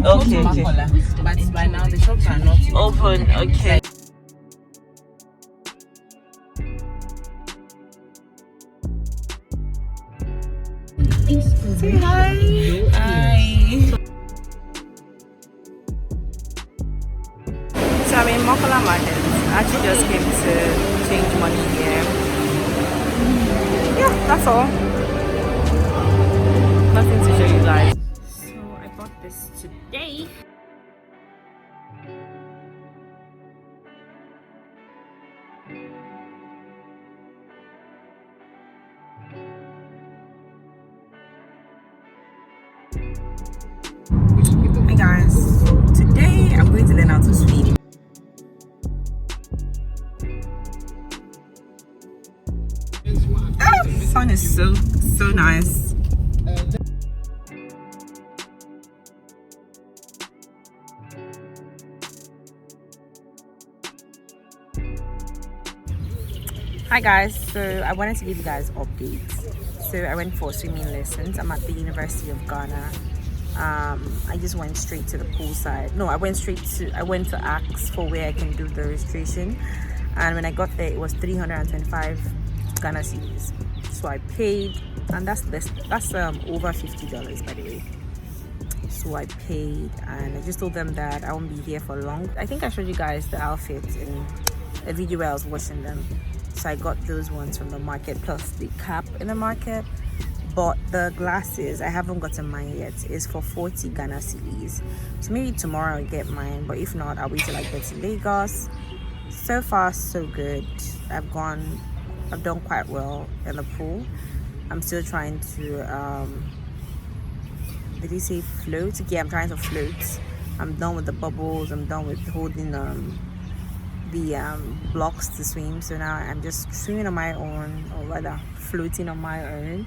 close to Makola, but by now the shops are not Open, okay. Say hi. Hi. So I'm in Makola Market. I actually just came to change money here. Yeah, that's all. Nothing to show you guys. So I bought this today. Hey guys, today I'm going to learn how to swim. The sun is so nice. Hi guys, so I wanted to give you guys updates. So I went for swimming lessons. I'm at the University of Ghana. I just went straight to the poolside. No, I went to ask for where I can do the registration, and when I got there it was 325 Ghana cedis. So I paid, and that's over $50 by the way. So I paid, and I just told them that I won't be here for long. I think I showed you guys the outfits in a video where I was washing them. So I got those ones from the market, plus the cap in the market. But the glasses, I haven't gotten mine yet. It's for 40 Ghana cedis. So maybe tomorrow I'll get mine, but if not, I'll wait till I get to Lagos. So far so good. I've done quite well in the pool. I'm still trying to did he say float? Yeah, I'm trying to float. I'm done with the bubbles. I'm done with holding the blocks to swim. So now I'm just swimming on my own, or rather floating on my own.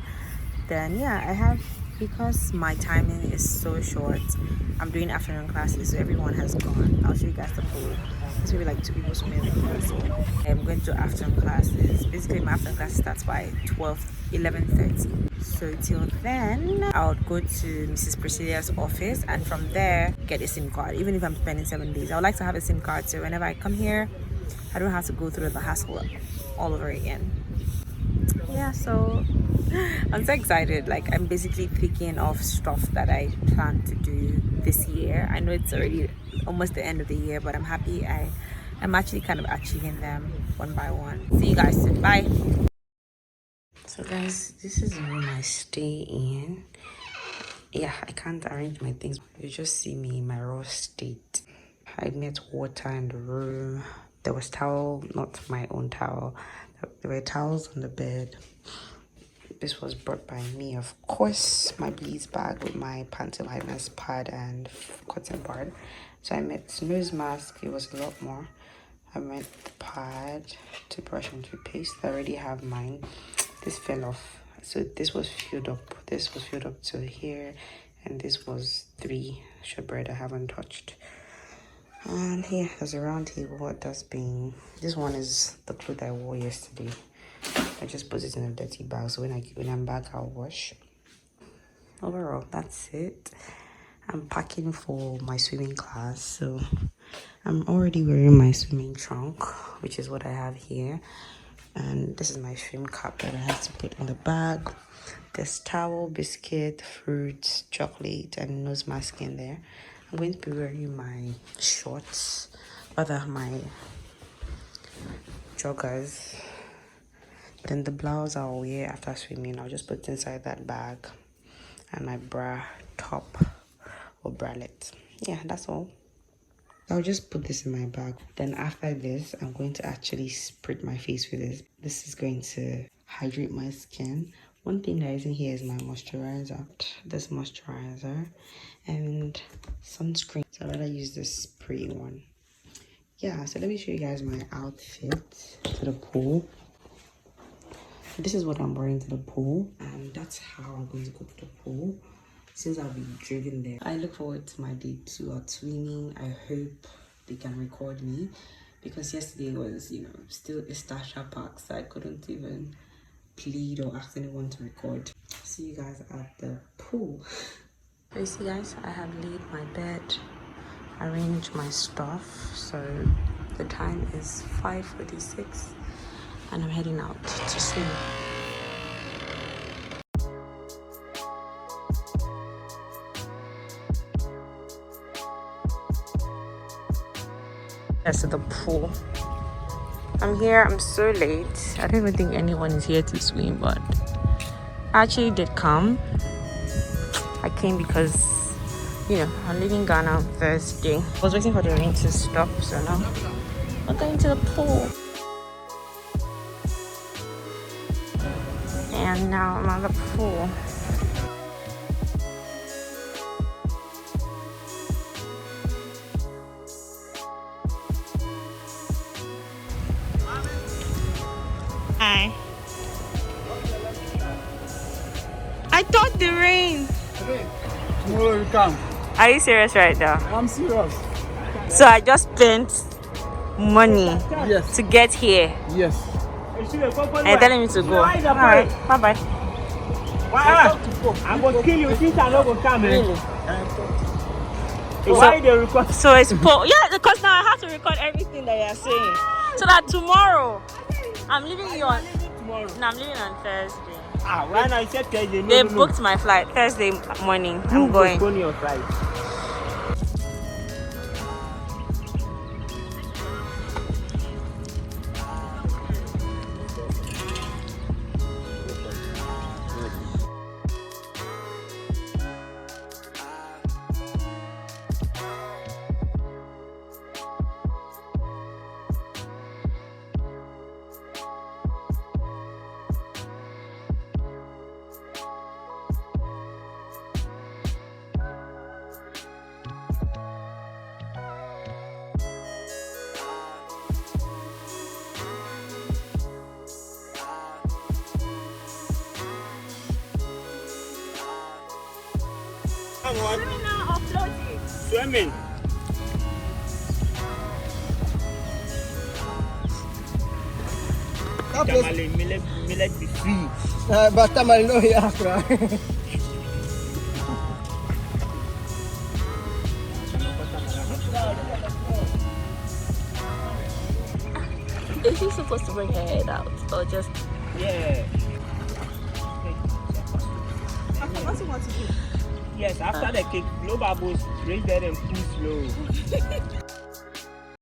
Then yeah, I have, because my timing is so short, I'm doing afternoon classes, so everyone has gone. I'll show you guys the pool. There's maybe like 2 people swimming in the So I'm going to afternoon classes. Basically my afternoon class starts by 11:30. So till then I would go to Mrs. Priscilla's office, and from there get a SIM card. Even if I'm spending 7 days, I would like to have a SIM card, so whenever I come here I don't have to go through the hassle all over again. Yeah, so I'm so excited. Like, I'm basically picking off stuff that I plan to do this year. I know it's already almost the end of the year, but I'm happy I'm actually kind of achieving them one by one. See you guys soon. Bye. So guys, this is the room I stay in. Yeah, I can't arrange my things. You just see me in my raw state. I met water in the room. There was towel, not my own towel. There were towels on the bed. This was brought by me, of course. My bleeds bag with my panty liners, pad and cotton bud. So I met nose mask. It was a lot more. I met the pad, toothbrush and toothpaste. I already have mine. This fell off. So this was filled up. This was filled up to here, and this was 3 shortbread I haven't touched. And here there's a round table. What does being? This one is the clothes I wore yesterday. I just put it in a dirty bag, so when I'm back I'll wash. Overall, that's it. I'm packing for my swimming class, so I'm already wearing my swimming trunk, which is what I have here, and this is my swim cap that I have to put in the bag. There's towel, biscuit, fruits, chocolate, and nose mask in there. I'm going to be wearing my shorts, rather my joggers. Then the blouse I'll wear after swimming, I'll just put it inside that bag, and my bra top or bralette. Yeah, that's all. I'll just put this in my bag. Then after this, I'm going to actually spray my face with this. This is going to hydrate my skin. One thing that isn't here is my moisturizer. This moisturizer and sunscreen. So I'd rather use the spray one. Yeah, so let me show you guys my outfit to the pool. This is what I'm wearing to the pool, and that's how I'm going to go to the pool since I'll be driven there. I look forward to my day 2 at swimming. I hope they can record me, because yesterday was, still a Stasha Park, so I couldn't even plead or ask anyone to record. See you guys at the pool. You see guys, I have laid my bed, arranged my stuff, so the time is 5:46 and I'm heading out to swim. Yes, to the pool. I'm here, I'm so late. I don't even think anyone is here to swim, but I actually did come. I came because, you know, I'm leaving Ghana on Thursday. I was waiting for the rain to stop, so now we're going to the pool. And now I'm at the pool. Hi. I thought the rain. Tomorrow you come. Are you serious right now? I'm serious. So I just spent money Yes. to get here. Yes. And you're telling me to go. Alright, bye bye. I'm gonna kill you since I'm not gonna come. Really? Why they record? So it's yeah, because now I have to record everything that you're saying. So that tomorrow I'm leaving you on Tomorrow. no, I'm leaving on Thursday. Why not? You said Thursday. They booked my flight Thursday morning. I'm going. Postpone your flight. Swimming now or floating? Swimming. Tamale, millet be free. But Tamale no here, Accra. Is she supposed to bring her head out or just? Yeah. What's what to do? Yes, after the cake, blow bubbles, raise that and pull slow.